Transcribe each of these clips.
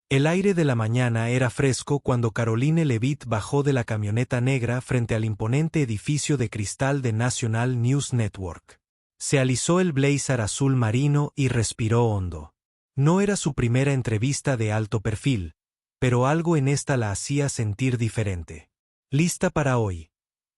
El aire de la mañana era fresco cuando Caroline Levitt bajó de la camioneta negra frente al imponente edificio de cristal de National News Network. Se alisó el blazer azul marino y respiró hondo. No era su primera entrevista de alto perfil, pero algo en esta la hacía sentir diferente. ¿Lista para hoy?,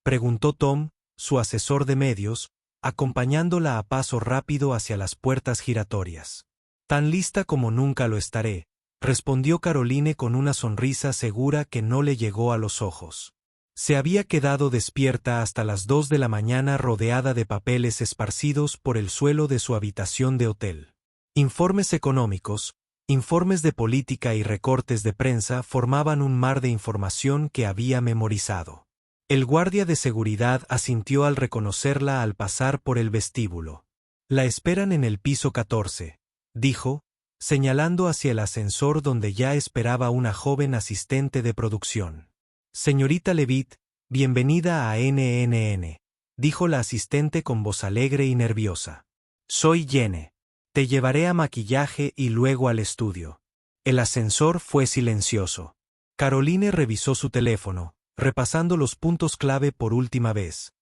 preguntó Tom, su asesor de medios, acompañándola a paso rápido hacia las puertas giratorias. Tan lista como nunca lo estaré, respondió Caroline con una sonrisa segura que no le llegó a los ojos. Se había quedado despierta hasta las 2 de la mañana rodeada de papeles esparcidos por el suelo de su habitación de hotel. Informes económicos, informes de política y recortes de prensa formaban un mar de información que había memorizado. El guardia de seguridad asintió al reconocerla al pasar por el vestíbulo. «La esperan en el piso 14», dijo, señalando hacia el ascensor donde ya esperaba una joven asistente de producción. «Señorita Levitt, bienvenida a NNN», dijo la asistente con voz alegre y nerviosa. «Soy Jenny. Te llevaré a maquillaje y luego al estudio». El ascensor fue silencioso. Caroline revisó su teléfono, repasando los puntos clave por última vez.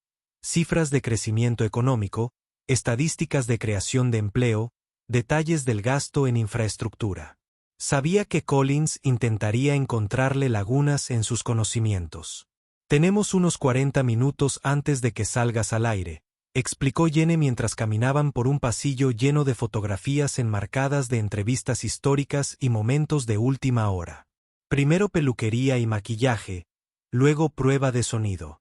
Cifras de crecimiento económico, estadísticas de creación de empleo, detalles del gasto en infraestructura. Sabía que Collins intentaría encontrarle lagunas en sus conocimientos. «Tenemos unos 40 minutos antes de que salgas al aire», explicó Jenny mientras caminaban por un pasillo lleno de fotografías enmarcadas de entrevistas históricas y momentos de última hora. Primero peluquería y maquillaje, luego prueba de sonido.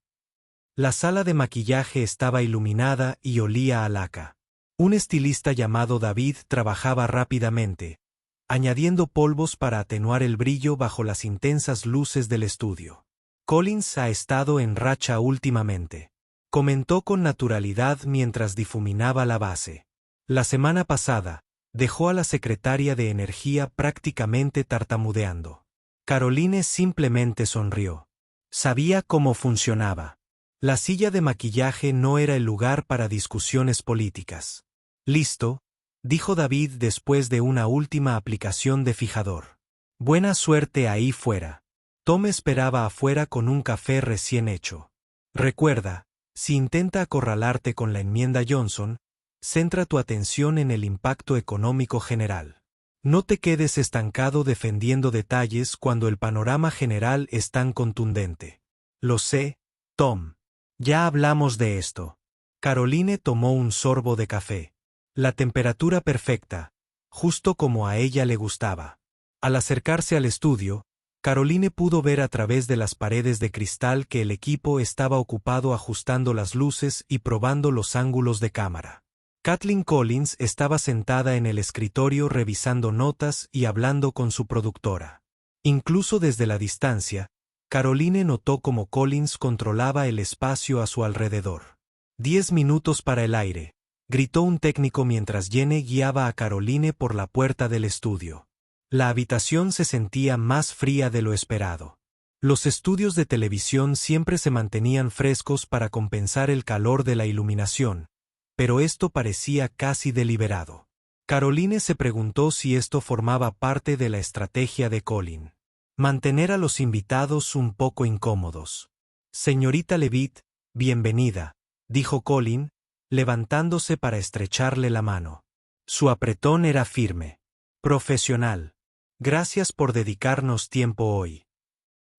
La sala de maquillaje estaba iluminada y olía a laca. Un estilista llamado David trabajaba rápidamente, añadiendo polvos para atenuar el brillo bajo las intensas luces del estudio. «Collins ha estado en racha últimamente», comentó con naturalidad mientras difuminaba la base. «La semana pasada, dejó a la secretaria de Energía prácticamente tartamudeando». Caroline simplemente sonrió. Sabía cómo funcionaba. La silla de maquillaje no era el lugar para discusiones políticas. «Listo», dijo David después de una última aplicación de fijador. «Buena suerte ahí fuera». Tom esperaba afuera con un café recién hecho. «Recuerda, si intenta acorralarte con la enmienda Johnson, centra tu atención en el impacto económico general. No te quedes estancado defendiendo detalles cuando el panorama general es tan contundente». «Lo sé, Tom. Ya hablamos de esto». Caroline tomó un sorbo de café. La temperatura perfecta, justo como a ella le gustaba. Al acercarse al estudio, Caroline pudo ver a través de las paredes de cristal que el equipo estaba ocupado ajustando las luces y probando los ángulos de cámara. Kathleen Collins estaba sentada en el escritorio revisando notas y hablando con su productora. Incluso desde la distancia, Caroline notó cómo Collins controlaba el espacio a su alrededor. 10 minutos para el aire, gritó un técnico mientras Jenny guiaba a Caroline por la puerta del estudio. La habitación se sentía más fría de lo esperado. Los estudios de televisión siempre se mantenían frescos para compensar el calor de la iluminación, pero esto parecía casi deliberado. Caroline se preguntó si esto formaba parte de la estrategia de Collins. Mantener a los invitados un poco incómodos. «Señorita Levitt, bienvenida», dijo Collins, levantándose para estrecharle la mano. Su apretón era firme. «Profesional. Gracias por dedicarnos tiempo hoy».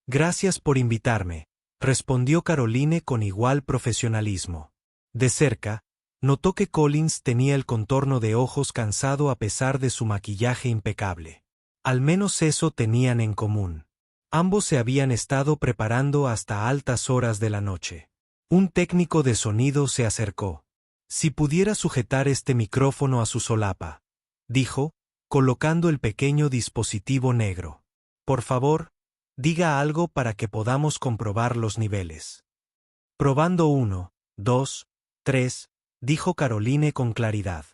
«Gracias por invitarme», respondió Caroline con igual profesionalismo. De cerca, notó que Collins tenía el contorno de ojos cansado a pesar de su maquillaje impecable. Al menos eso tenían en común. Ambos se habían estado preparando hasta altas horas de la noche. Un técnico de sonido se acercó. «Si pudiera sujetar este micrófono a su solapa», dijo, colocando el pequeño dispositivo negro. «Por favor, diga algo para que podamos comprobar los niveles». «Probando 1, 2, 3», dijo Caroline con claridad.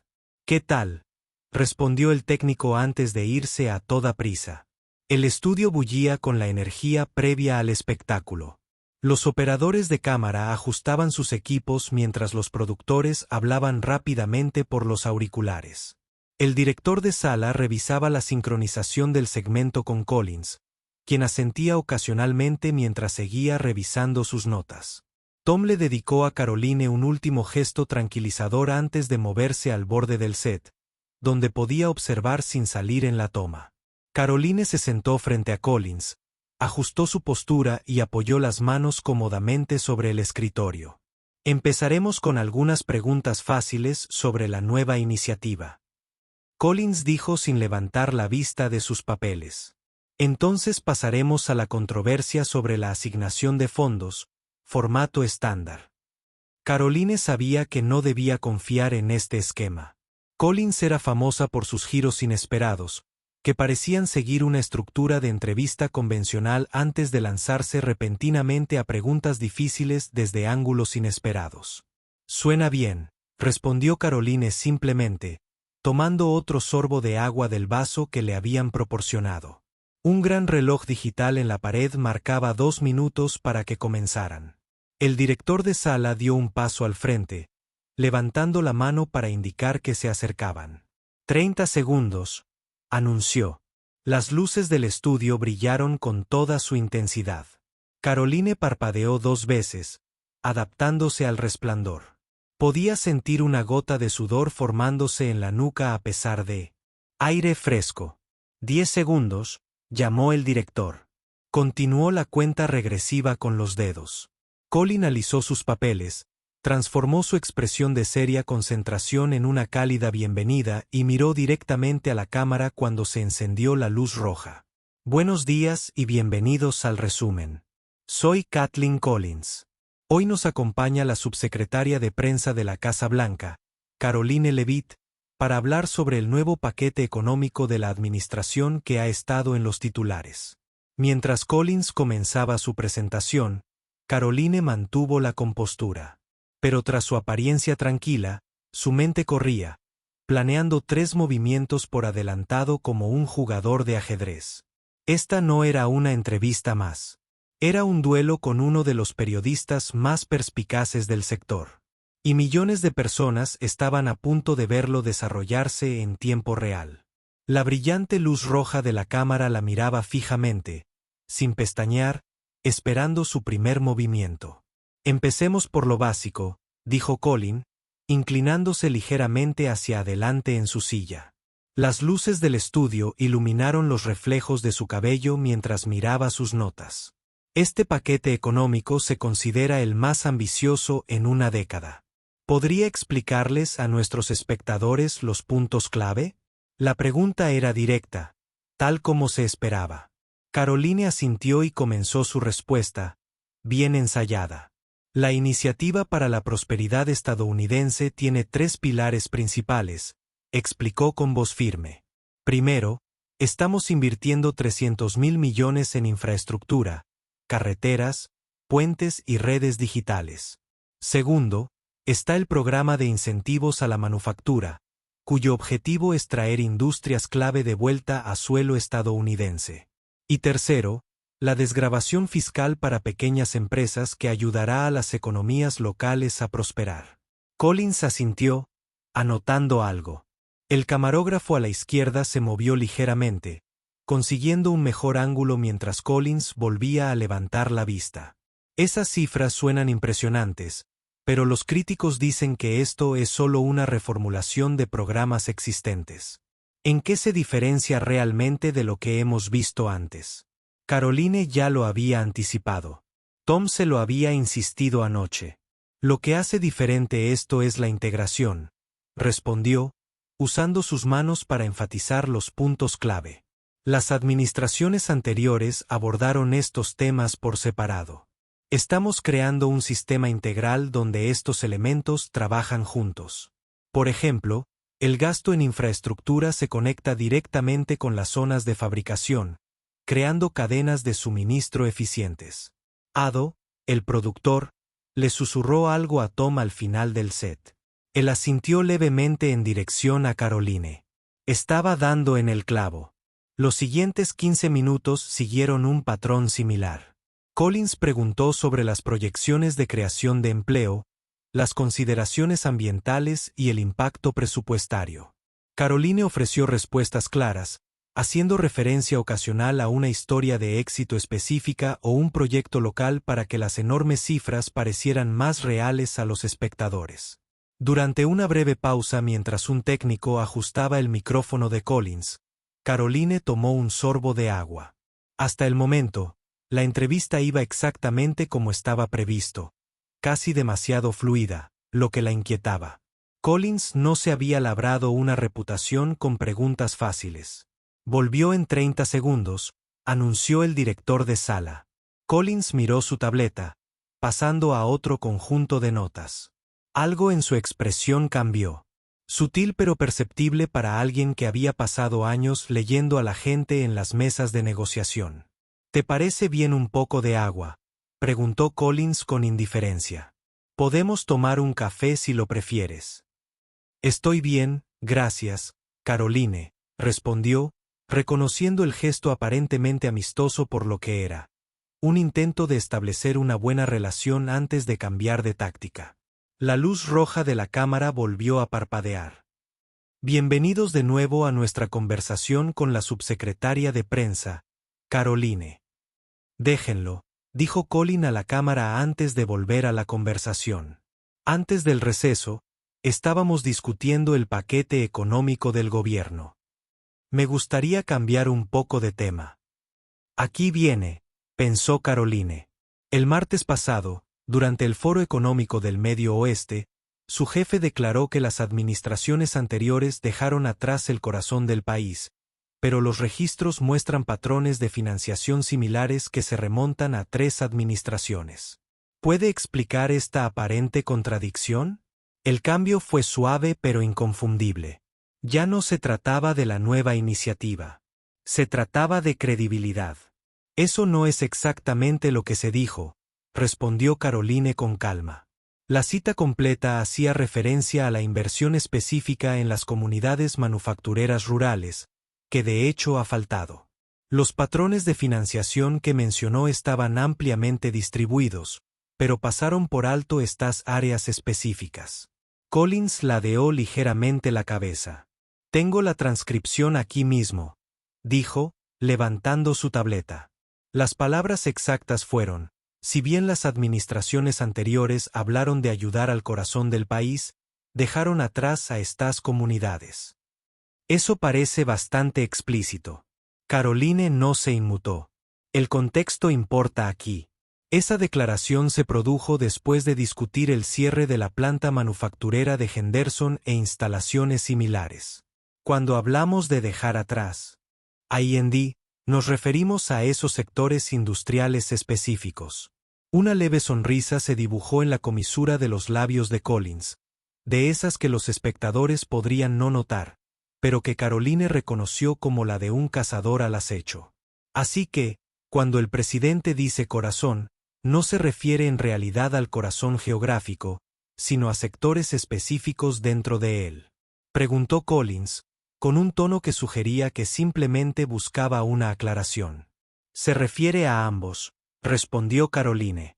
«¿Qué tal?», respondió el técnico antes de irse a toda prisa. El estudio bullía con la energía previa al espectáculo. Los operadores de cámara ajustaban sus equipos mientras los productores hablaban rápidamente por los auriculares. El director de sala revisaba la sincronización del segmento con Collins, quien asentía ocasionalmente mientras seguía revisando sus notas. Tom le dedicó a Caroline un último gesto tranquilizador antes de moverse al borde del set, donde podía observar sin salir en la toma. Caroline se sentó frente a Collins, ajustó su postura y apoyó las manos cómodamente sobre el escritorio. Empezaremos con algunas preguntas fáciles sobre la nueva iniciativa. Collins dijo sin levantar la vista de sus papeles. Entonces pasaremos a la controversia sobre la asignación de fondos, formato estándar. Caroline sabía que no debía confiar en este esquema. Collins era famosa por sus giros inesperados, que parecían seguir una estructura de entrevista convencional antes de lanzarse repentinamente a preguntas difíciles desde ángulos inesperados. Suena bien, respondió Caroline simplemente, tomando otro sorbo de agua del vaso que le habían proporcionado. Un gran reloj digital en la pared marcaba 2 minutos para que comenzaran. El director de sala dio un paso al frente, levantando la mano para indicar que se acercaban. 30 segundos, anunció. Las luces del estudio brillaron con toda su intensidad. Caroline parpadeó 2 veces, adaptándose al resplandor. Podía sentir una gota de sudor formándose en la nuca a pesar de aire fresco. 10 segundos, llamó el director. Continuó la cuenta regresiva con los dedos. Colin alisó sus papeles, transformó su expresión de seria concentración en una cálida bienvenida y miró directamente a la cámara cuando se encendió la luz roja. Buenos días y bienvenidos al resumen. Soy Kathleen Collins. Hoy nos acompaña la subsecretaria de prensa de la Casa Blanca, Caroline Levitt, para hablar sobre el nuevo paquete económico de la administración que ha estado en los titulares. Mientras Collins comenzaba su presentación, Caroline mantuvo la compostura. Pero tras su apariencia tranquila, su mente corría, planeando 3 movimientos por adelantado como un jugador de ajedrez. Esta no era una entrevista más. Era un duelo con uno de los periodistas más perspicaces del sector. Y millones de personas estaban a punto de verlo desarrollarse en tiempo real. La brillante luz roja de la cámara la miraba fijamente, sin pestañear, esperando su primer movimiento. Empecemos por lo básico, dijo Colin, inclinándose ligeramente hacia adelante en su silla. Las luces del estudio iluminaron los reflejos de su cabello mientras miraba sus notas. Este paquete económico se considera el más ambicioso en una década. ¿Podría explicarles a nuestros espectadores los puntos clave? La pregunta era directa, tal como se esperaba. Caroline asintió y comenzó su respuesta, bien ensayada. La iniciativa para la prosperidad estadounidense tiene 3 pilares principales, explicó con voz firme. Primero, estamos invirtiendo $300,000 millones en infraestructura, carreteras, puentes y redes digitales. Segundo, está el programa de incentivos a la manufactura, cuyo objetivo es traer industrias clave de vuelta a suelo estadounidense. Y tercero, la desgravación fiscal para pequeñas empresas que ayudará a las economías locales a prosperar. Collins asintió, anotando algo. El camarógrafo a la izquierda se movió ligeramente, consiguiendo un mejor ángulo mientras Collins volvía a levantar la vista. Esas cifras suenan impresionantes, pero los críticos dicen que esto es solo una reformulación de programas existentes. ¿En qué se diferencia realmente de lo que hemos visto antes? Caroline ya lo había anticipado. Tom se lo había insistido anoche. Lo que hace diferente esto es la integración, respondió, usando sus manos para enfatizar los puntos clave. Las administraciones anteriores abordaron estos temas por separado. Estamos creando un sistema integral donde estos elementos trabajan juntos. Por ejemplo, el gasto en infraestructura se conecta directamente con las zonas de fabricación, creando cadenas de suministro eficientes. Ado, el productor, le susurró algo a Tom al final del set. Él asintió levemente en dirección a Caroline. Estaba dando en el clavo. Los siguientes 15 minutos siguieron un patrón similar. Collins preguntó sobre las proyecciones de creación de empleo, las consideraciones ambientales y el impacto presupuestario. Caroline ofreció respuestas claras, haciendo referencia ocasional a una historia de éxito específica o un proyecto local para que las enormes cifras parecieran más reales a los espectadores. Durante una breve pausa mientras un técnico ajustaba el micrófono de Collins, Caroline tomó un sorbo de agua. Hasta el momento, la entrevista iba exactamente como estaba previsto, casi demasiado fluida, lo que la inquietaba. Collins no se había labrado una reputación con preguntas fáciles. Volvió en 30 segundos, anunció el director de sala. Collins miró su tableta, pasando a otro conjunto de notas. Algo en su expresión cambió. Sutil pero perceptible para alguien que había pasado años leyendo a la gente en las mesas de negociación. ¿Te parece bien un poco de agua?, preguntó Collins con indiferencia. Podemos tomar un café si lo prefieres. Estoy bien, gracias, Caroline, respondió, reconociendo el gesto aparentemente amistoso por lo que era. Un intento de establecer una buena relación antes de cambiar de táctica. La luz roja de la cámara volvió a parpadear. Bienvenidos de nuevo a nuestra conversación con la subsecretaria de prensa, Caroline. Déjenlo, dijo Colin a la cámara antes de volver a la conversación. Antes del receso, estábamos discutiendo el paquete económico del gobierno. Me gustaría cambiar un poco de tema. Aquí viene, pensó Caroline. El martes pasado, durante el Foro Económico del Medio Oeste, su jefe declaró que las administraciones anteriores dejaron atrás el corazón del país, pero los registros muestran patrones de financiación similares que se remontan a 3 administraciones. ¿Puede explicar esta aparente contradicción? El cambio fue suave pero inconfundible. Ya no se trataba de la nueva iniciativa. Se trataba de credibilidad. Eso no es exactamente lo que se dijo, respondió Caroline con calma. La cita completa hacía referencia a la inversión específica en las comunidades manufactureras rurales, que de hecho ha faltado. Los patrones de financiación que mencionó estaban ampliamente distribuidos, pero pasaron por alto estas áreas específicas. Collins ladeó ligeramente la cabeza. Tengo la transcripción aquí mismo, dijo, levantando su tableta. Las palabras exactas fueron: si bien las administraciones anteriores hablaron de ayudar al corazón del país, dejaron atrás a estas comunidades. Eso parece bastante explícito. Caroline no se inmutó. El contexto importa aquí. Esa declaración se produjo después de discutir el cierre de la planta manufacturera de Henderson e instalaciones similares. Cuando hablamos de dejar atrás I&D, nos referimos a esos sectores industriales específicos. Una leve sonrisa se dibujó en la comisura de los labios de Collins, de esas que los espectadores podrían no notar, pero que Caroline reconoció como la de un cazador al acecho. Así que, cuando el presidente dice corazón, no se refiere en realidad al corazón geográfico, sino a sectores específicos dentro de él. Preguntó Collins, con un tono que sugería que simplemente buscaba una aclaración. Se refiere a ambos, respondió Caroline.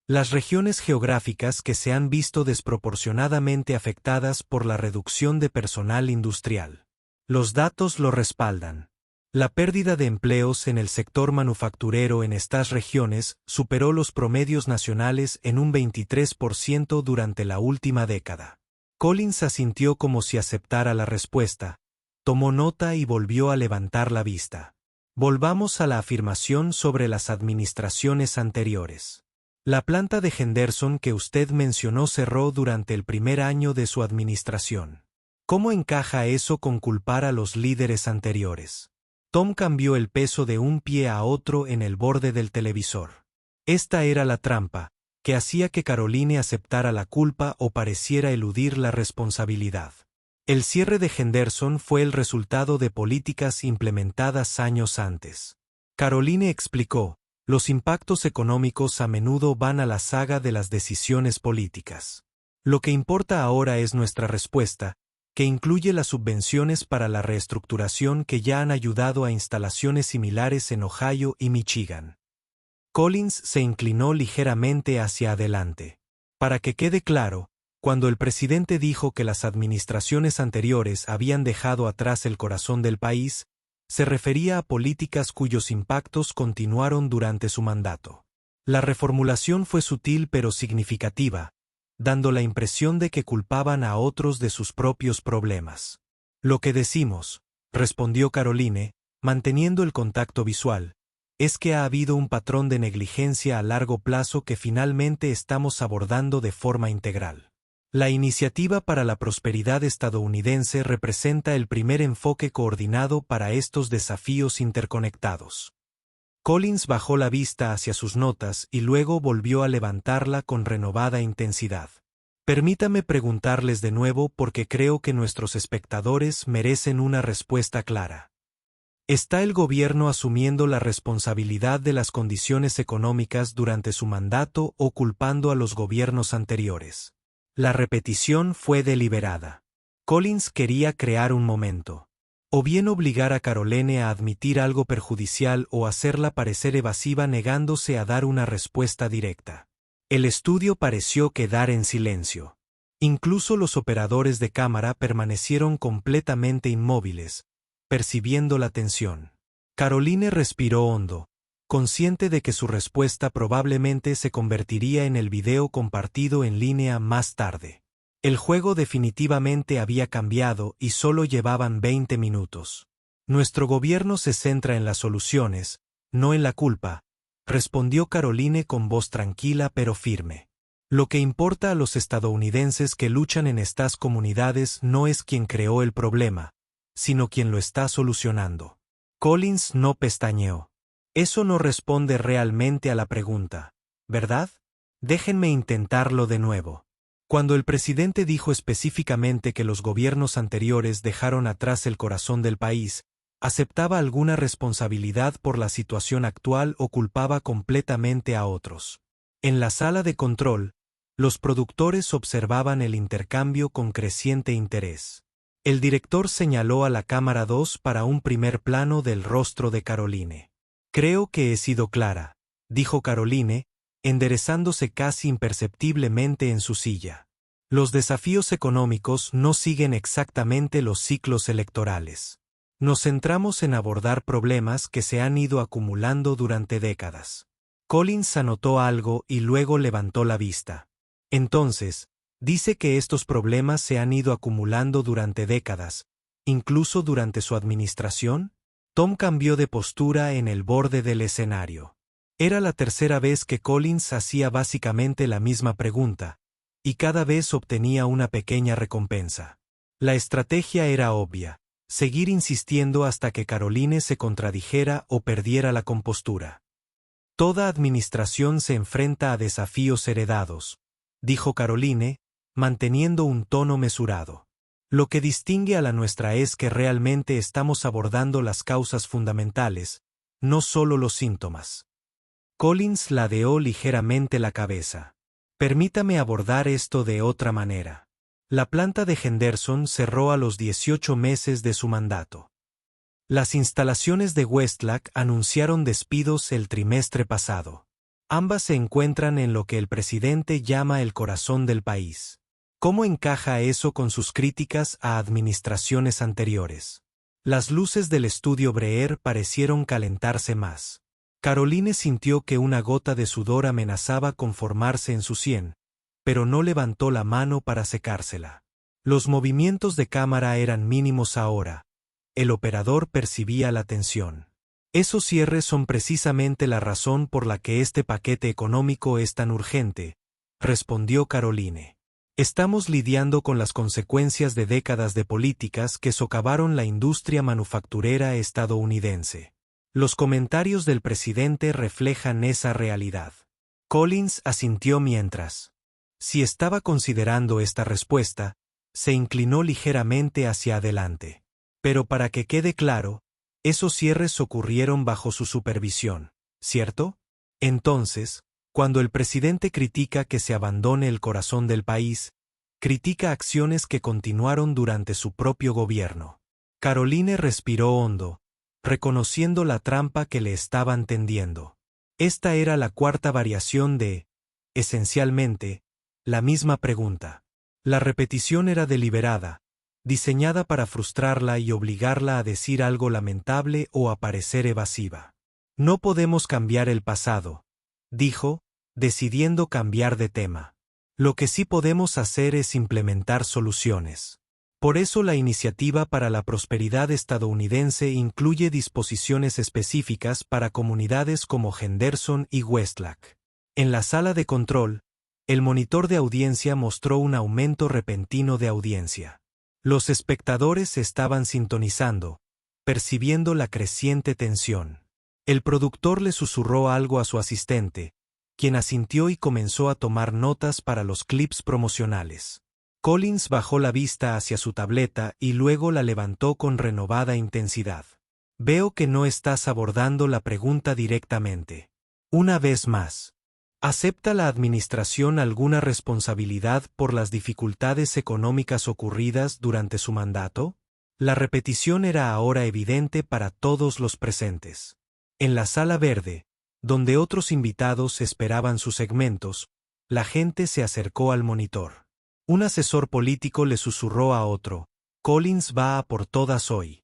Las regiones geográficas que se han visto desproporcionadamente afectadas por la reducción de personal industrial. Los datos lo respaldan. La pérdida de empleos en el sector manufacturero en estas regiones superó los promedios nacionales en un 23% durante la última década. Collins asintió como si aceptara la respuesta, tomó nota y volvió a levantar la vista. Volvamos a la afirmación sobre las administraciones anteriores. La planta de Henderson que usted mencionó cerró durante el primer año de su administración. ¿Cómo encaja eso con culpar a los líderes anteriores? Tom cambió el peso de un pie a otro en el borde del televisor. Esta era la trampa, que hacía que Caroline aceptara la culpa o pareciera eludir la responsabilidad. El cierre de Henderson fue el resultado de políticas implementadas años antes. Caroline explicó, los impactos económicos a menudo van a la saga de las decisiones políticas. Lo que importa ahora es nuestra respuesta, que incluye las subvenciones para la reestructuración que ya han ayudado a instalaciones similares en Ohio y Michigan. Collins se inclinó ligeramente hacia adelante. Para que quede claro, Cuando el presidente dijo que las administraciones anteriores habían dejado atrás el corazón del país, se refería a políticas cuyos impactos continuaron durante su mandato. La reformulación fue sutil pero significativa, dando la impresión de que culpaban a otros de sus propios problemas. Lo que decimos, respondió Caroline, manteniendo el contacto visual, es que ha habido un patrón de negligencia a largo plazo que finalmente estamos abordando de forma integral. La Iniciativa para la Prosperidad estadounidense representa el primer enfoque coordinado para estos desafíos interconectados. Collins bajó la vista hacia sus notas y luego volvió a levantarla con renovada intensidad. Permítame preguntarles de nuevo porque creo que nuestros espectadores merecen una respuesta clara. ¿Está el gobierno asumiendo la responsabilidad de las condiciones económicas durante su mandato o culpando a los gobiernos anteriores? La repetición fue deliberada. Collins quería crear un momento. O bien obligar a Caroline a admitir algo perjudicial o hacerla parecer evasiva negándose a dar una respuesta directa. El estudio pareció quedar en silencio. Incluso los operadores de cámara permanecieron completamente inmóviles, percibiendo la tensión. Caroline respiró hondo, consciente de que su respuesta probablemente se convertiría en el video compartido en línea más tarde. El juego definitivamente había cambiado y solo llevaban 20 minutos. Nuestro gobierno se centra en las soluciones, no en la culpa, respondió Caroline con voz tranquila pero firme. Lo que importa a los estadounidenses que luchan en estas comunidades no es quien creó el problema, sino quien lo está solucionando. Collins no pestañeó. Eso no responde realmente a la pregunta, ¿verdad? Déjenme intentarlo de nuevo. Cuando el presidente dijo específicamente que los gobiernos anteriores dejaron atrás el corazón del país, ¿aceptaba alguna responsabilidad por la situación actual o culpaba completamente a otros? En la sala de control, los productores observaban el intercambio con creciente interés. El director señaló a la cámara 2 para un primer plano del rostro de Caroline. Creo que he sido clara, dijo Caroline, enderezándose casi imperceptiblemente en su silla. Los desafíos económicos no siguen exactamente los ciclos electorales. Nos centramos en abordar problemas que se han ido acumulando durante décadas. Collins anotó algo y luego levantó la vista. Entonces, dice que estos problemas se han ido acumulando durante décadas, incluso durante su administración. Tom cambió de postura en el borde del escenario. Era la tercera vez que Collins hacía básicamente la misma pregunta, y cada vez obtenía una pequeña recompensa. La estrategia era obvia, seguir insistiendo hasta que Caroline se contradijera o perdiera la compostura. Toda administración se enfrenta a desafíos heredados, dijo Caroline, manteniendo un tono mesurado. Lo que distingue a la nuestra es que realmente estamos abordando las causas fundamentales, no solo los síntomas. Collins ladeó ligeramente la cabeza. Permítame abordar esto de otra manera. La planta de Henderson cerró a los 18 meses de su mandato. Las instalaciones de Westlake anunciaron despidos el trimestre pasado. Ambas se encuentran en lo que el presidente llama el corazón del país. ¿Cómo encaja eso con sus críticas a administraciones anteriores? Las luces del estudio Breer parecieron calentarse más. Caroline sintió que una gota de sudor amenazaba con formarse en su sien, pero no levantó la mano para secársela. Los movimientos de cámara eran mínimos ahora. El operador percibía la tensión. Esos cierres son precisamente la razón por la que este paquete económico es tan urgente, respondió Caroline. Estamos lidiando con las consecuencias de décadas de políticas que socavaron la industria manufacturera estadounidense. Los comentarios del presidente reflejan esa realidad. Collins asintió mientras. Si estaba considerando esta respuesta, se inclinó ligeramente hacia adelante. Pero para que quede claro, esos cierres ocurrieron bajo su supervisión, ¿cierto? Entonces, cuando el presidente critica que se abandone el corazón del país, critica acciones que continuaron durante su propio gobierno. Caroline respiró hondo, reconociendo la trampa que le estaban tendiendo. Esta era la cuarta variación de, esencialmente, la misma pregunta. La repetición era deliberada, diseñada para frustrarla y obligarla a decir algo lamentable o a parecer evasiva. No podemos cambiar el pasado, dijo, decidiendo cambiar de tema. Lo que sí podemos hacer es implementar soluciones. Por eso la Iniciativa para la Prosperidad estadounidense incluye disposiciones específicas para comunidades como Henderson y Westlake. En la sala de control, el monitor de audiencia mostró un aumento repentino de audiencia. Los espectadores estaban sintonizando, percibiendo la creciente tensión. El productor le susurró algo a su asistente, quien asintió y comenzó a tomar notas para los clips promocionales. Collins bajó la vista hacia su tableta y luego la levantó con renovada intensidad. Veo que no estás abordando la pregunta directamente. Una vez más, ¿acepta la administración alguna responsabilidad por las dificultades económicas ocurridas durante su mandato? La repetición era ahora evidente para todos los presentes. En la sala verde, donde otros invitados esperaban sus segmentos, la gente se acercó al monitor. Un asesor político le susurró a otro: Collins va a por todas hoy.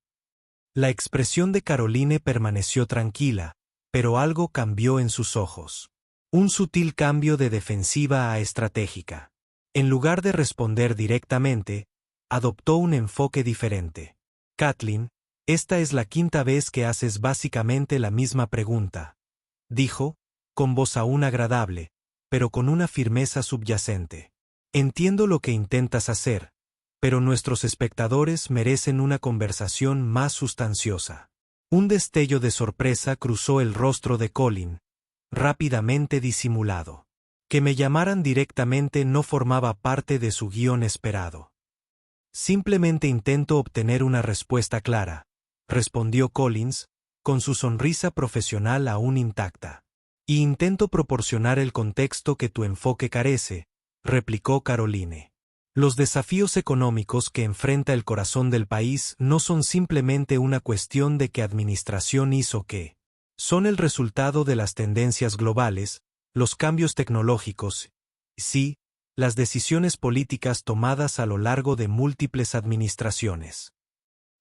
La expresión de Caroline permaneció tranquila, pero algo cambió en sus ojos. Un sutil cambio de defensiva a estratégica. En lugar de responder directamente, adoptó un enfoque diferente. Kathleen, esta es la quinta vez que haces básicamente la misma pregunta, dijo, con voz aún agradable, pero con una firmeza subyacente. Entiendo lo que intentas hacer, pero nuestros espectadores merecen una conversación más sustanciosa. Un destello de sorpresa cruzó el rostro de Colin, rápidamente disimulado. Que me llamaran directamente no formaba parte de su guión esperado. Simplemente intento obtener una respuesta clara, respondió Collins, con su sonrisa profesional aún intacta. Y intento proporcionar el contexto que tu enfoque carece, replicó Caroline. Los desafíos económicos que enfrenta el corazón del país no son simplemente una cuestión de qué administración hizo qué. Son el resultado de las tendencias globales, los cambios tecnológicos, sí, las decisiones políticas tomadas a lo largo de múltiples administraciones.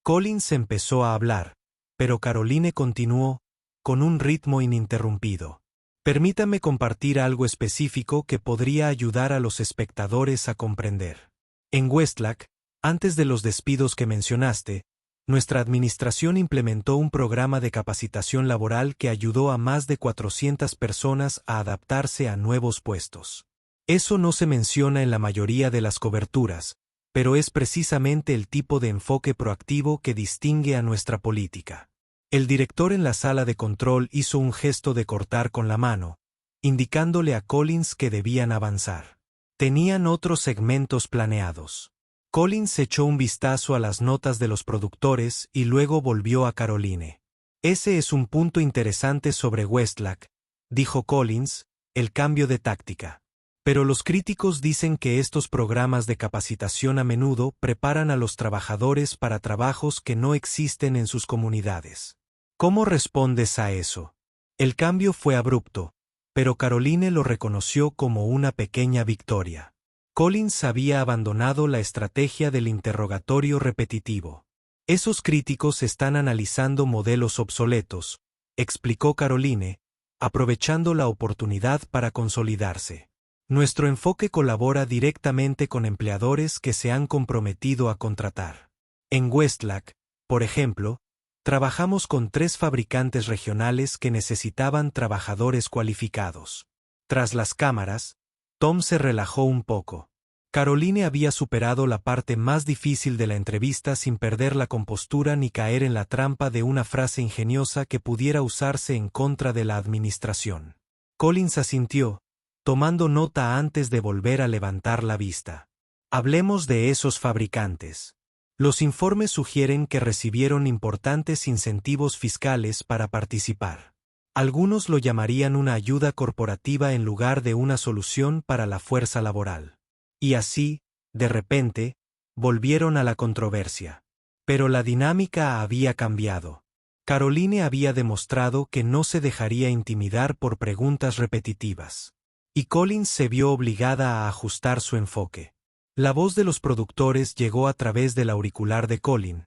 Collins empezó a hablar, pero Caroline continuó, con un ritmo ininterrumpido. Permítame compartir algo específico que podría ayudar a los espectadores a comprender. En Westlake, antes de los despidos que mencionaste, nuestra administración implementó un programa de capacitación laboral que ayudó a más de 400 personas a adaptarse a nuevos puestos. Eso no se menciona en la mayoría de las coberturas, pero es precisamente el tipo de enfoque proactivo que distingue a nuestra política. El director en la sala de control hizo un gesto de cortar con la mano, indicándole a Collins que debían avanzar. Tenían otros segmentos planeados. Collins echó un vistazo a las notas de los productores y luego volvió a Caroline. Ese es un punto interesante sobre Westlake, dijo Collins, el cambio de táctica. Pero los críticos dicen que estos programas de capacitación a menudo preparan a los trabajadores para trabajos que no existen en sus comunidades. ¿Cómo respondes a eso? El cambio fue abrupto, pero Caroline lo reconoció como una pequeña victoria. Collins había abandonado la estrategia del interrogatorio repetitivo. Esos críticos están analizando modelos obsoletos, explicó Caroline, aprovechando la oportunidad para consolidarse. Nuestro enfoque colabora directamente con empleadores que se han comprometido a contratar. En Westlake, por ejemplo, trabajamos con 3 fabricantes regionales que necesitaban trabajadores cualificados. Tras las cámaras, Tom se relajó un poco. Caroline había superado la parte más difícil de la entrevista sin perder la compostura ni caer en la trampa de una frase ingeniosa que pudiera usarse en contra de la administración. Collins asintió, tomando nota antes de volver a levantar la vista. Hablemos de esos fabricantes. Los informes sugieren que recibieron importantes incentivos fiscales para participar. Algunos lo llamarían una ayuda corporativa en lugar de una solución para la fuerza laboral. Y así, de repente, volvieron a la controversia. Pero la dinámica había cambiado. Caroline había demostrado que no se dejaría intimidar por preguntas repetitivas. Y Collins se vio obligada a ajustar su enfoque. La voz de los productores llegó a través del auricular de Colin,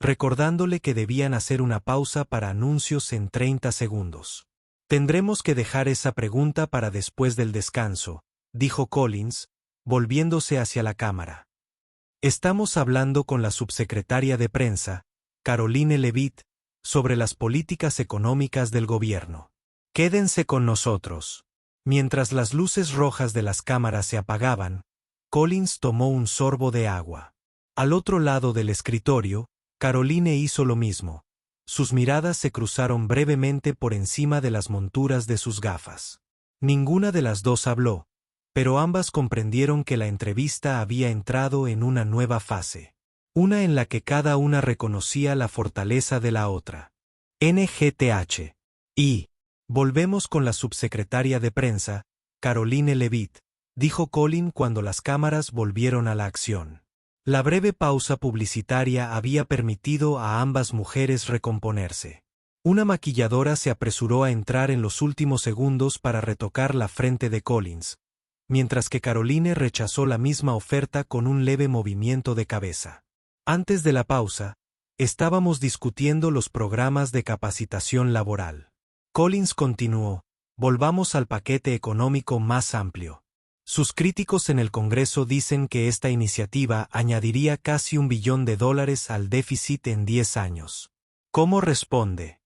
recordándole que debían hacer una pausa para anuncios en 30 segundos. Tendremos que dejar esa pregunta para después del descanso, dijo Collins, volviéndose hacia la cámara. Estamos hablando con la subsecretaria de prensa, Caroline Levitt, sobre las políticas económicas del gobierno. Quédense con nosotros. Mientras las luces rojas de las cámaras se apagaban, Collins tomó un sorbo de agua. Al otro lado del escritorio, Caroline hizo lo mismo. Sus miradas se cruzaron brevemente por encima de las monturas de sus gafas. Ninguna de las dos habló, pero ambas comprendieron que la entrevista había entrado en una nueva fase. Una en la que cada una reconocía la fortaleza de la otra. NGTH. Y volvemos con la subsecretaria de prensa, Caroline Levitt, dijo Colin cuando las cámaras volvieron a la acción. La breve pausa publicitaria había permitido a ambas mujeres recomponerse. Una maquilladora se apresuró a entrar en los últimos segundos para retocar la frente de Collins, mientras que Caroline rechazó la misma oferta con un leve movimiento de cabeza. Antes de la pausa, estábamos discutiendo los programas de capacitación laboral. Collins continuó: volvamos al paquete económico más amplio. Sus críticos en el Congreso dicen que esta iniciativa añadiría casi $1 billón al déficit en 10 años. ¿Cómo responde?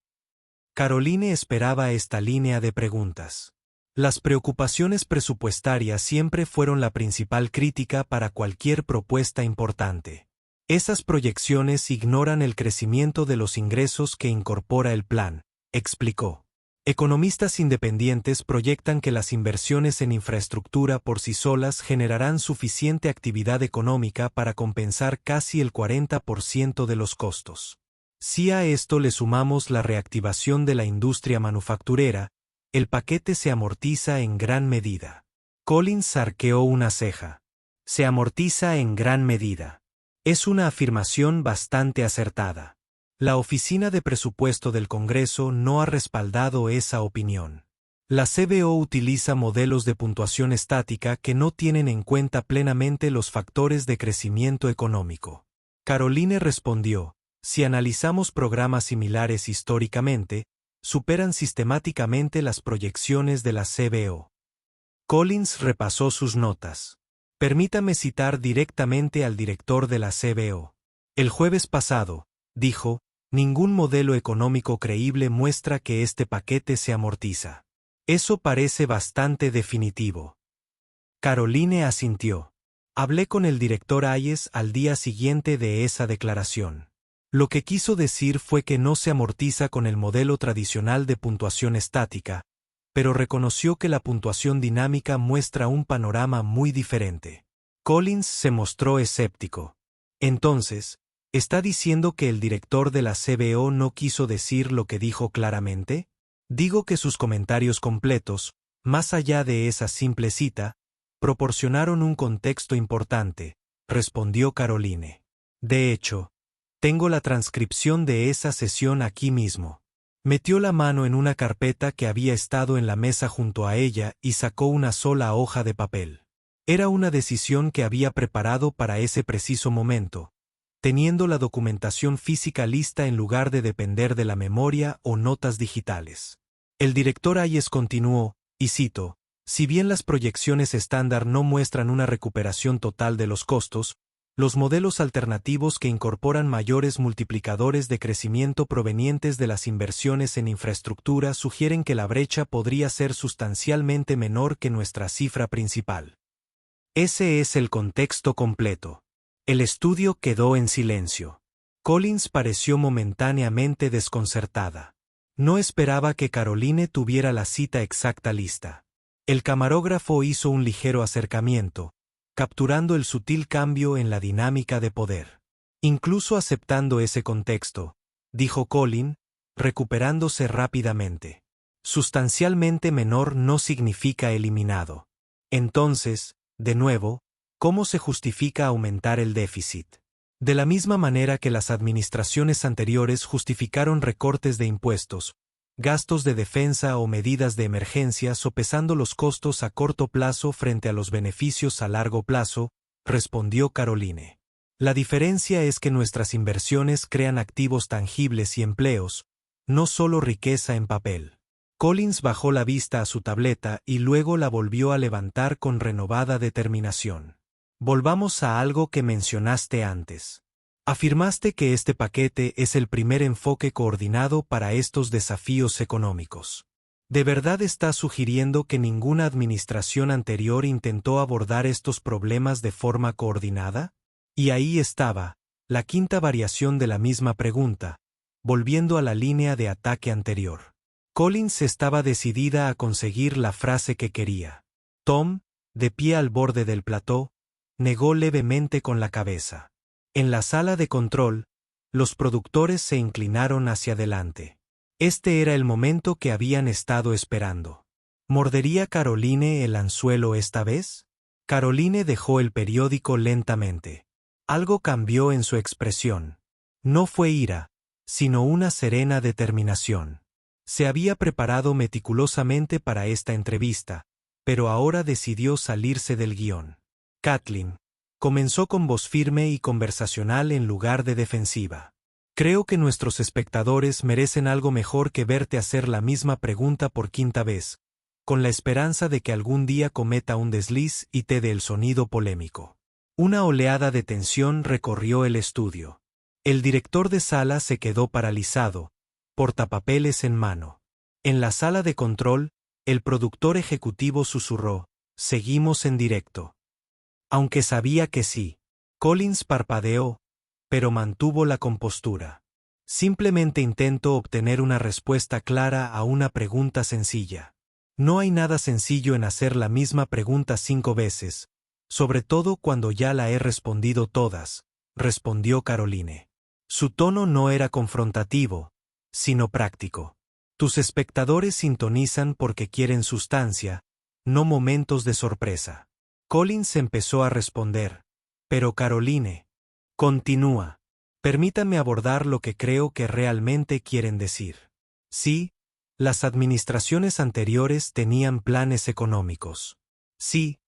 Caroline esperaba esta línea de preguntas. Las preocupaciones presupuestarias siempre fueron la principal crítica para cualquier propuesta importante. Esas proyecciones ignoran el crecimiento de los ingresos que incorpora el plan, explicó. Economistas independientes proyectan que las inversiones en infraestructura por sí solas generarán suficiente actividad económica para compensar casi el 40% de los costos. Si a esto le sumamos la reactivación de la industria manufacturera, el paquete se amortiza en gran medida. Collins arqueó una ceja. Se amortiza en gran medida. Es una afirmación bastante acertada. La Oficina de Presupuesto del Congreso no ha respaldado esa opinión. La CBO utiliza modelos de puntuación estática que no tienen en cuenta plenamente los factores de crecimiento económico. Caroline respondió: si analizamos programas similares históricamente, superan sistemáticamente las proyecciones de la CBO. Collins repasó sus notas. Permítame citar directamente al director de la CBO. El jueves pasado, dijo, ningún modelo económico creíble muestra que este paquete se amortiza. Eso parece bastante definitivo. Caroline asintió. Hablé con el director Hayes al día siguiente de esa declaración. Lo que quiso decir fue que no se amortiza con el modelo tradicional de puntuación estática, pero reconoció que la puntuación dinámica muestra un panorama muy diferente. Collins se mostró escéptico. Entonces, ¿está diciendo que el director de la CBO no quiso decir lo que dijo claramente? Digo que sus comentarios completos, más allá de esa simple cita, proporcionaron un contexto importante, respondió Caroline. De hecho, tengo la transcripción de esa sesión aquí mismo. Metió la mano en una carpeta que había estado en la mesa junto a ella y sacó una sola hoja de papel. Era una decisión que había preparado para ese preciso momento, teniendo la documentación física lista en lugar de depender de la memoria o notas digitales. El director Hayes continuó, y cito: si bien las proyecciones estándar no muestran una recuperación total de los costos, los modelos alternativos que incorporan mayores multiplicadores de crecimiento provenientes de las inversiones en infraestructura sugieren que la brecha podría ser sustancialmente menor que nuestra cifra principal. Ese es el contexto completo. El estudio quedó en silencio. Collins pareció momentáneamente desconcertada. No esperaba que Caroline tuviera la cita exacta lista. El camarógrafo hizo un ligero acercamiento, capturando el sutil cambio en la dinámica de poder. Incluso aceptando ese contexto, dijo Colin, recuperándose rápidamente. Sustancialmente menor no significa eliminado. Entonces, de nuevo, ¿cómo se justifica aumentar el déficit? De la misma manera que las administraciones anteriores justificaron recortes de impuestos, gastos de defensa o medidas de emergencia sopesando los costos a corto plazo frente a los beneficios a largo plazo, respondió Caroline. La diferencia es que nuestras inversiones crean activos tangibles y empleos, no solo riqueza en papel. Collins bajó la vista a su tableta y luego la volvió a levantar con renovada determinación. Volvamos a algo que mencionaste antes. Afirmaste que este paquete es el primer enfoque coordinado para estos desafíos económicos. ¿De verdad estás sugiriendo que ninguna administración anterior intentó abordar estos problemas de forma coordinada? Y ahí estaba, la quinta variación de la misma pregunta, volviendo a la línea de ataque anterior. Collins estaba decidida a conseguir la frase que quería. Tom, de pie al borde del plató, negó levemente con la cabeza. En la sala de control, los productores se inclinaron hacia adelante. Este era el momento que habían estado esperando. ¿Mordería Caroline el anzuelo esta vez? Caroline dejó el periódico lentamente. Algo cambió en su expresión. No fue ira, sino una serena determinación. Se había preparado meticulosamente para esta entrevista, pero ahora decidió salirse del guión. Kathleen comenzó con voz firme y conversacional en lugar de defensiva. Creo que nuestros espectadores merecen algo mejor que verte hacer la misma pregunta por quinta vez, con la esperanza de que algún día cometa un desliz y te dé el sonido polémico. Una oleada de tensión recorrió el estudio. El director de sala se quedó paralizado, portapapeles en mano. En la sala de control, el productor ejecutivo susurró: «Seguimos en directo». Aunque sabía que sí. Collins parpadeó, pero mantuvo la compostura. Simplemente intento obtener una respuesta clara a una pregunta sencilla. No hay nada sencillo en hacer la misma pregunta 5 veces, sobre todo cuando ya la he respondido todas, respondió Caroline. Su tono no era confrontativo, sino práctico. Tus espectadores sintonizan porque quieren sustancia, no momentos de sorpresa. Collins empezó a responder, pero Caroline, continúa. Permítame abordar lo que creo que realmente quieren decir. Sí, las administraciones anteriores tenían planes económicos. Sí,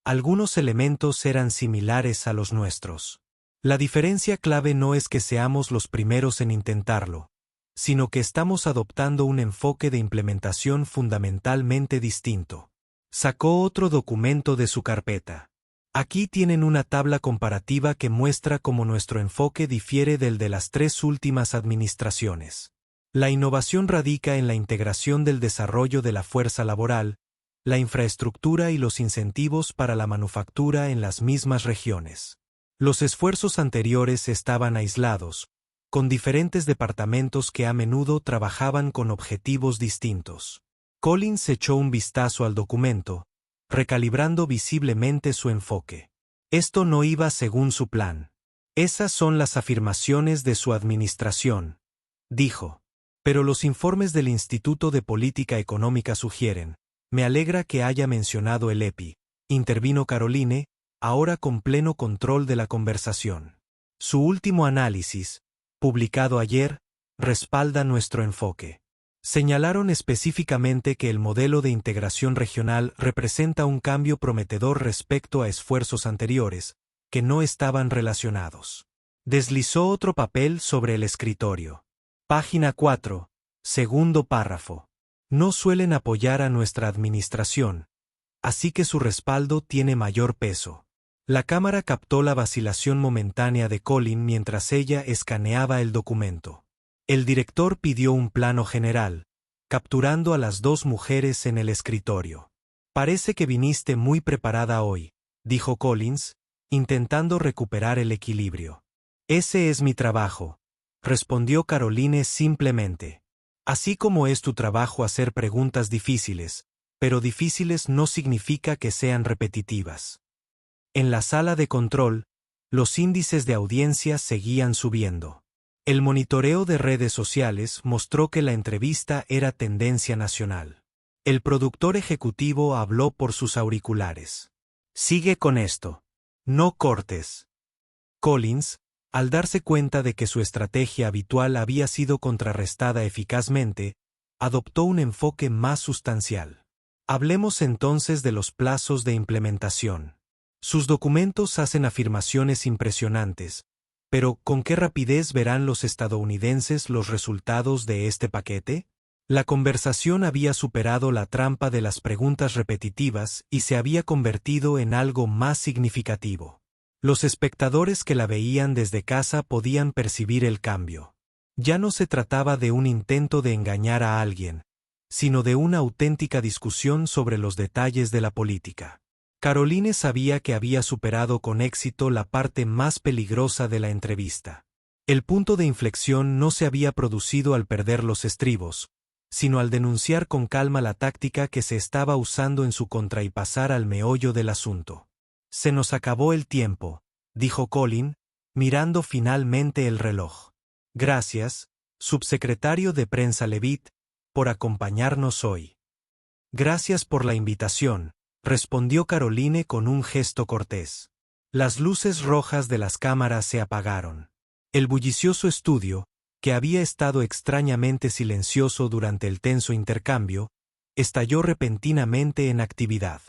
algunos elementos eran similares a los nuestros. La diferencia clave no es que seamos los primeros en intentarlo, sino que estamos adoptando un enfoque de implementación fundamentalmente distinto. Sacó otro documento de su carpeta. Aquí tienen una tabla comparativa que muestra cómo nuestro enfoque difiere del de las 3 últimas administraciones. La innovación radica en la integración del desarrollo de la fuerza laboral, la infraestructura y los incentivos para la manufactura en las mismas regiones. Los esfuerzos anteriores estaban aislados, con diferentes departamentos que a menudo trabajaban con objetivos distintos. Collins echó un vistazo al documento, recalibrando visiblemente su enfoque. Esto no iba según su plan. Esas son las afirmaciones de su administración, dijo. Pero los informes del Instituto de Política Económica sugieren. Me alegra que haya mencionado el EPI, intervino Caroline, ahora con pleno control de la conversación. Su último análisis, publicado ayer, respalda nuestro enfoque. Señalaron específicamente que el modelo de integración regional representa un cambio prometedor respecto a esfuerzos anteriores, que no estaban relacionados. Deslizó otro papel sobre el escritorio. Página 4, segundo párrafo. No suelen apoyar a nuestra administración, así que su respaldo tiene mayor peso. La cámara captó la vacilación momentánea de Colin mientras ella escaneaba el documento. El director pidió un plano general, capturando a las 2 mujeres en el escritorio. Parece que viniste muy preparada hoy, dijo Collins, intentando recuperar el equilibrio. Ese es mi trabajo, respondió Caroline simplemente. Así como es tu trabajo hacer preguntas difíciles, pero difíciles no significa que sean repetitivas. En la sala de control, los índices de audiencia seguían subiendo. El monitoreo de redes sociales mostró que la entrevista era tendencia nacional. El productor ejecutivo habló por sus auriculares. Sigue con esto. No cortes. Collins, al darse cuenta de que su estrategia habitual había sido contrarrestada eficazmente, adoptó un enfoque más sustancial. Hablemos entonces de los plazos de implementación. Sus documentos hacen afirmaciones impresionantes, pero ¿con qué rapidez verán los estadounidenses los resultados de este paquete? La conversación había superado la trampa de las preguntas repetitivas y se había convertido en algo más significativo. Los espectadores que la veían desde casa podían percibir el cambio. Ya no se trataba de un intento de engañar a alguien, sino de una auténtica discusión sobre los detalles de la política. Caroline sabía que había superado con éxito la parte más peligrosa de la entrevista. El punto de inflexión no se había producido al perder los estribos, sino al denunciar con calma la táctica que se estaba usando en su contra y pasar al meollo del asunto. «Se nos acabó el tiempo», dijo Colin, mirando finalmente el reloj. «Gracias, subsecretario de Prensa Levitt, por acompañarnos hoy». «Gracias por la invitación», respondió Caroline con un gesto cortés. Las luces rojas de las cámaras se apagaron. El bullicioso estudio, que había estado extrañamente silencioso durante el tenso intercambio, estalló repentinamente en actividad.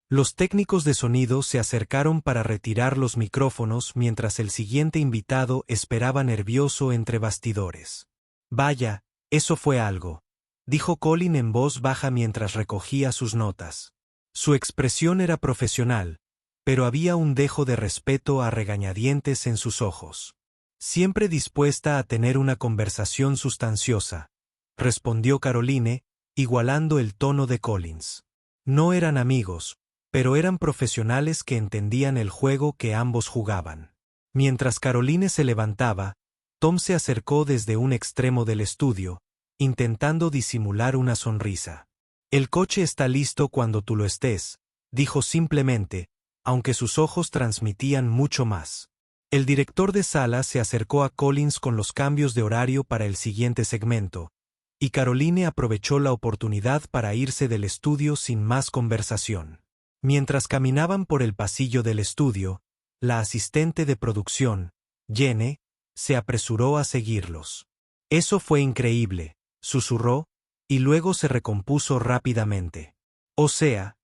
Los técnicos de sonido se acercaron para retirar los micrófonos mientras el siguiente invitado esperaba nervioso entre bastidores. «Vaya, eso fue algo», dijo Colin en voz baja mientras recogía sus notas. Su expresión era profesional, pero había un dejo de respeto a regañadientes en sus ojos. «Siempre dispuesta a tener una conversación sustanciosa», respondió Caroline, igualando el tono de Collins. No eran amigos, pero eran profesionales que entendían el juego que ambos jugaban. Mientras Caroline se levantaba, Tom se acercó desde un extremo del estudio, intentando disimular una sonrisa. «El coche está listo cuando tú lo estés», dijo simplemente, aunque sus ojos transmitían mucho más. El director de sala se acercó a Collins con los cambios de horario para el siguiente segmento, y Caroline aprovechó la oportunidad para irse del estudio sin más conversación. Mientras caminaban por el pasillo del estudio, la asistente de producción, Jenny, se apresuró a seguirlos. «Eso fue increíble», susurró, y luego se recompuso rápidamente. «O sea,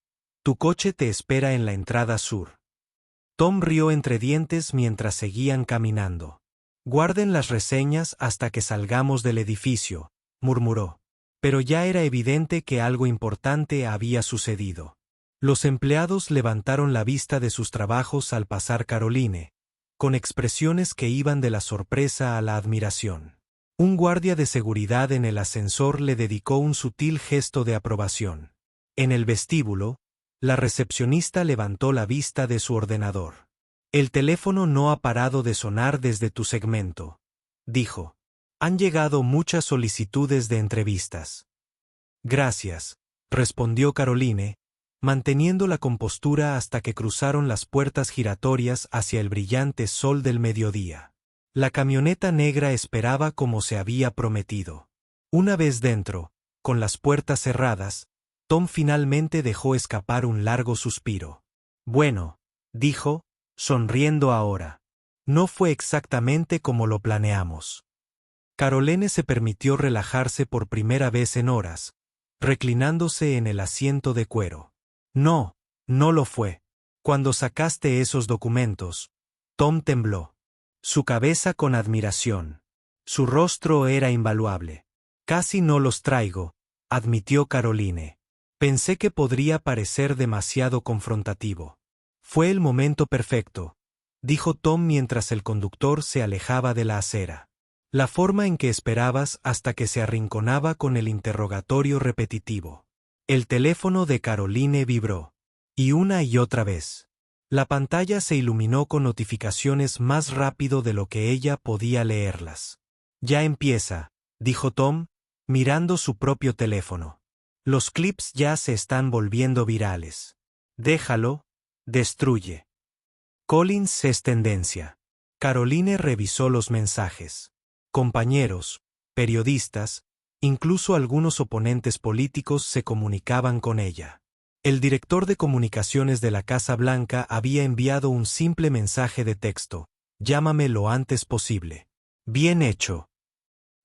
tu coche te espera en la entrada sur». Tom rió entre dientes mientras seguían caminando. «Guarden las reseñas hasta que salgamos del edificio», murmuró. Pero ya era evidente que algo importante había sucedido. Los empleados levantaron la vista de sus trabajos al pasar Caroline, con expresiones que iban de la sorpresa a la admiración. Un guardia de seguridad en el ascensor le dedicó un sutil gesto de aprobación. En el vestíbulo, la recepcionista levantó la vista de su ordenador. «El teléfono no ha parado de sonar desde tu segmento», dijo. «Han llegado muchas solicitudes de entrevistas». «Gracias», respondió Caroline, manteniendo la compostura hasta que cruzaron las puertas giratorias hacia el brillante sol del mediodía. La camioneta negra esperaba como se había prometido. Una vez dentro, con las puertas cerradas, Tom finalmente dejó escapar un largo suspiro. «Bueno», dijo, sonriendo ahora. «No fue exactamente como lo planeamos». Caroline se permitió relajarse por primera vez en horas, reclinándose en el asiento de cuero. «No, no lo fue. Cuando sacaste esos documentos», Tom tembló. Su cabeza con admiración. Su rostro era invaluable. «Casi no los traigo», admitió Caroline. «Pensé que podría parecer demasiado confrontativo». «Fue el momento perfecto», dijo Tom mientras el conductor se alejaba de la acera. «La forma en que esperabas hasta que se arrinconaba con el interrogatorio repetitivo». El teléfono de Caroline vibró. Y una y otra vez. La pantalla se iluminó con notificaciones más rápido de lo que ella podía leerlas. «Ya empieza», dijo Tom, mirando su propio teléfono. «Los clips ya se están volviendo virales. Déjalo, destruye». Collins es tendencia. Caroline revisó los mensajes. Compañeros, periodistas, incluso algunos oponentes políticos se comunicaban con ella. El director de comunicaciones de la Casa Blanca había enviado un simple mensaje de texto: «Llámame lo antes posible». «Bien hecho».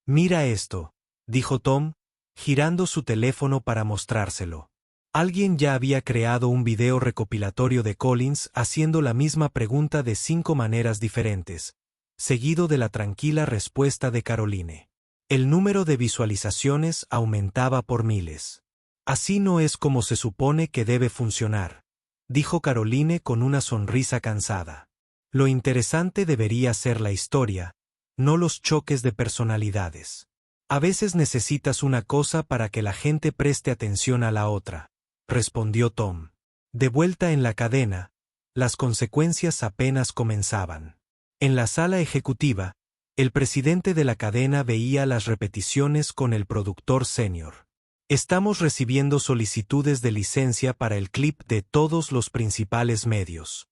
«Mira esto», dijo Tom, girando su teléfono para mostrárselo. Alguien ya había creado un video recopilatorio de Collins haciendo la misma pregunta de 5 maneras diferentes, seguido de la tranquila respuesta de Caroline. El número de visualizaciones aumentaba por miles. Así no es como se supone que debe funcionar, dijo Caroline con una sonrisa cansada. Lo interesante debería ser la historia, no los choques de personalidades. A veces necesitas una cosa para que la gente preste atención a la otra, respondió Tom. De vuelta en la cadena, las consecuencias apenas comenzaban. En la sala ejecutiva, el presidente de la cadena veía las repeticiones con el productor senior. Estamos recibiendo solicitudes de licencia para el clip de todos los principales medios.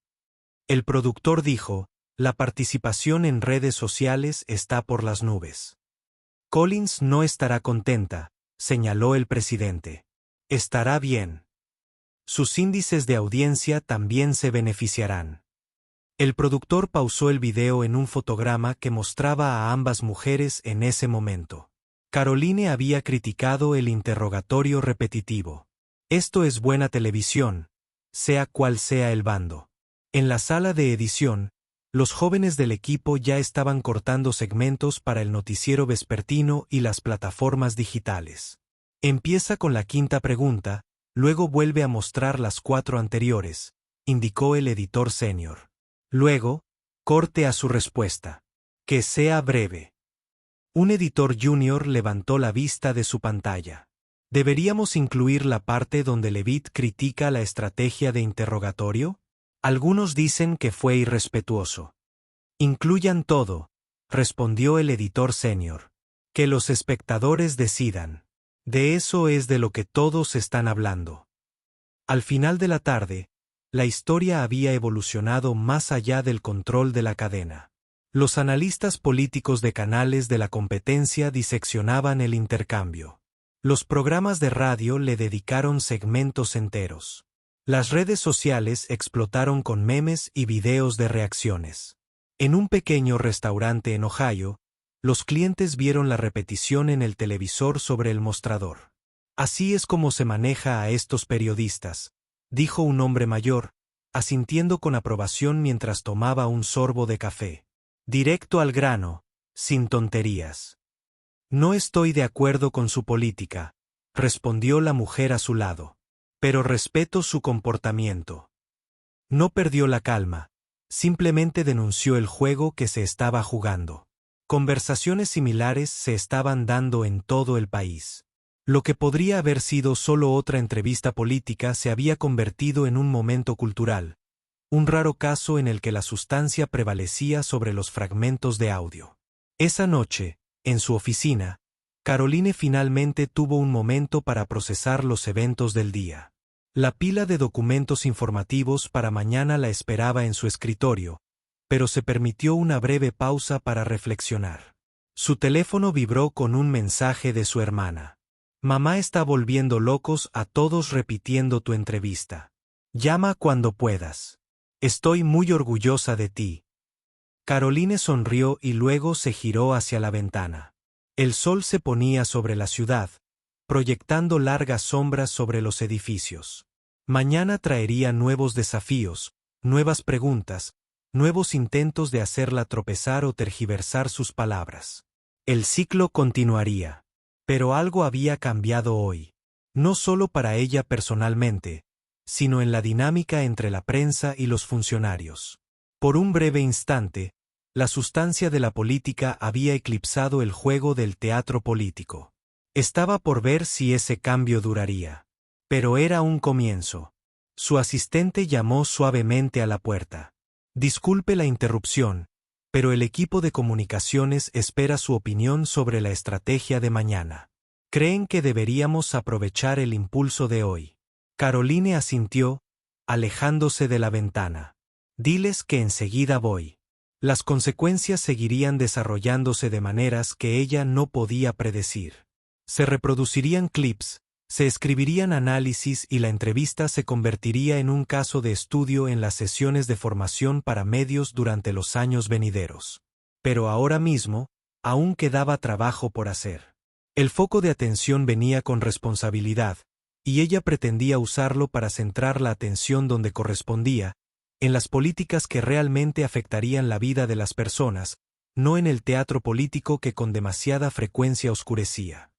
El productor dijo, la participación en redes sociales está por las nubes. Collins no estará contenta, señaló el presidente. Estará bien. Sus índices de audiencia también se beneficiarán. El productor pausó el video en un fotograma que mostraba a ambas mujeres en ese momento. Caroline había criticado el interrogatorio repetitivo. Esto es buena televisión, sea cual sea el bando. En la sala de edición, los jóvenes del equipo ya estaban cortando segmentos para el noticiero vespertino y las plataformas digitales. Empieza con la quinta pregunta, luego vuelve a mostrar las 4 anteriores, indicó el editor senior. Luego, corte a su respuesta. Que sea breve. Un editor junior levantó la vista de su pantalla. ¿Deberíamos incluir la parte donde Levitt critica la estrategia de interrogatorio? Algunos dicen que fue irrespetuoso. Incluyan todo, respondió el editor senior. Que los espectadores decidan. De eso es de lo que todos están hablando. Al final de la tarde, la historia había evolucionado más allá del control de la cadena. Los analistas políticos de canales de la competencia diseccionaban el intercambio. Los programas de radio le dedicaron segmentos enteros. Las redes sociales explotaron con memes y videos de reacciones. En un pequeño restaurante en Ohio, los clientes vieron la repetición en el televisor sobre el mostrador. Así es como se maneja a estos periodistas, dijo un hombre mayor, asintiendo con aprobación mientras tomaba un sorbo de café. Directo al grano, sin tonterías. No estoy de acuerdo con su política, respondió la mujer a su lado. Pero respeto su comportamiento. No perdió la calma, simplemente denunció el juego que se estaba jugando. Conversaciones similares se estaban dando en todo el país. Lo que podría haber sido solo otra entrevista política se había convertido en un momento cultural, un raro caso en el que la sustancia prevalecía sobre los fragmentos de audio. Esa noche, en su oficina, Caroline finalmente tuvo un momento para procesar los eventos del día. La pila de documentos informativos para mañana la esperaba en su escritorio, pero se permitió una breve pausa para reflexionar. Su teléfono vibró con un mensaje de su hermana. Mamá está volviendo locos a todos repitiendo tu entrevista. Llama cuando puedas. Estoy muy orgullosa de ti. Caroline sonrió y luego se giró hacia la ventana. El sol se ponía sobre la ciudad, proyectando largas sombras sobre los edificios. Mañana traería nuevos desafíos, nuevas preguntas, nuevos intentos de hacerla tropezar o tergiversar sus palabras. El ciclo continuaría. Pero algo había cambiado hoy. No solo para ella personalmente, sino en la dinámica entre la prensa y los funcionarios. Por un breve instante, la sustancia de la política había eclipsado el juego del teatro político. Estaba por ver si ese cambio duraría. Pero era un comienzo. Su asistente llamó suavemente a la puerta. Disculpe la interrupción, pero el equipo de comunicaciones espera su opinión sobre la estrategia de mañana. ¿Creen que deberíamos aprovechar el impulso de hoy? Caroline asintió, alejándose de la ventana. Diles que enseguida voy. Las consecuencias seguirían desarrollándose de maneras que ella no podía predecir. Se reproducirían clips, se escribirían análisis y la entrevista se convertiría en un caso de estudio en las sesiones de formación para medios durante los años venideros. Pero ahora mismo, aún quedaba trabajo por hacer. El foco de atención venía con responsabilidad, y ella pretendía usarlo para centrar la atención donde correspondía, en las políticas que realmente afectarían la vida de las personas, no en el teatro político que con demasiada frecuencia oscurecía.